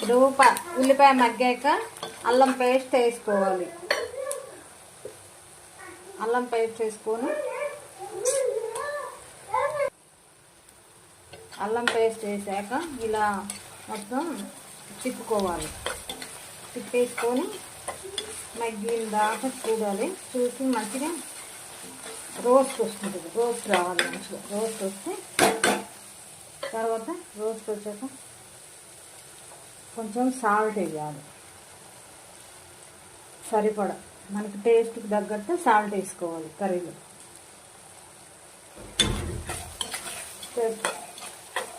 ఇప్పుడు ఉల్లిపాయ మగ్గాక అల్లం పేస్ట్ వేసుకోవాలి. అల్లం పేస్ట్ వేసుకొని అల్లం పేస్ట్ వేసాక ఇలా మొత్తం తిప్పుకోవాలి. తిప్పేసుకొని మగ్గిన దాకా చూడాలి. చూసి మంచిగా రోస్ట్ వస్తుంటుంది. రోస్ట్ రావాలి మంచిగా. రోస్ట్ వస్తే తర్వాత రోస్ట్ వచ్చాక కొంచెం సాల్ట్ వేయాలి. సరిపడా మనకి టేస్ట్కి తగ్గట్టు సాల్ట్ వేసుకోవాలి. కర్రీలో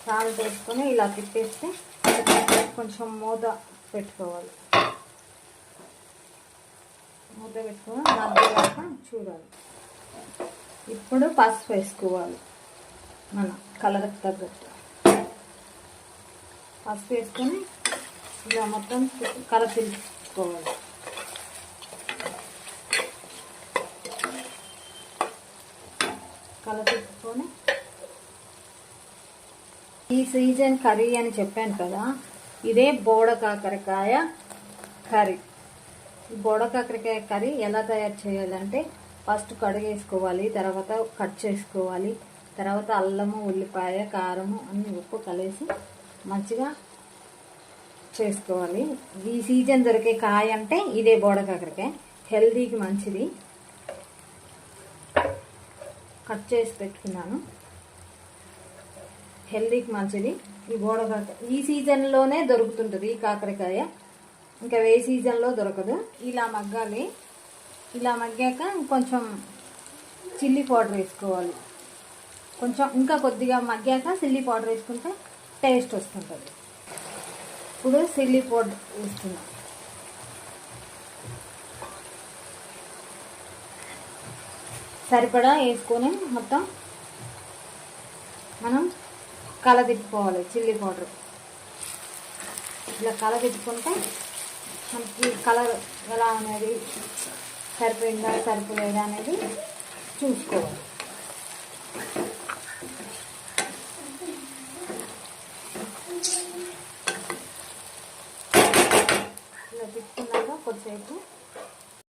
సాల్ట్ వేసుకొని ఇలా తిప్పేస్తే కొంచెం మూత పెట్టుకోవాలి. మూత పెట్టుకొని మధ్యదాకా చూడాలి. ఇప్పుడు పసుపు వేసుకోవాలి. మన కలర్కి తగ్గట్టు పసుపు వేసుకొని ఇలా మొత్తం కలర్ తిప్పుకోవాలి. కలర్ తిప్పుకొని ఈ సీజన్ కర్రీ అని చెప్పాను కదా, ఇదే బోడ కాకరకాయ కర్రీ. ఈ బోడ కాకరకాయ కర్రీ ఎలా తయారు చేయాలంటే ఫస్ట్ కడిగేసుకోవాలి, తర్వాత కట్ చేసుకోవాలి, తర్వాత అల్లము, ఉల్లిపాయ, కారము అన్ని ఉప్పు కలిసి మంచిగా చేసుకోవాలి. ఈ సీజన్ దొరికే కాయ అంటే ఇదే బోడ కాకరకాయ. హెల్తీకి మంచిది. కట్ చేసి పెట్టుకున్నాను. హెల్తీకి మంచిది ఈ బోడ కాకరకాయ. ఈ సీజన్లోనే దొరుకుతుంటుంది ఈ కాకరకాయ, ఇంకా ఏ సీజన్లో దొరకదు. ఇలా మగ్గాలి. ఇలా మగ్గాక కొంచెం చిల్లీ పౌడర్ వేసుకోవాలి. కొంచెం ఇంకా కొద్దిగా మగ్గాక చిల్లీ పౌడర్ వేసుకుంటే టేస్ట్ వస్తుంటుంది. ఇప్పుడు చిల్లీ పౌడర్ వేస్తున్నాం. సరిపడా వేసుకొని మొత్తం మనం కలదిప్పుకోవాలి. చిల్లీ పౌడర్ ఇలా కలదిప్పుకుంటే మనకి కలర్ ఎలా అనేది సరిపోయిందా సరిపోలేదా అనేది చూసుకోవాలి.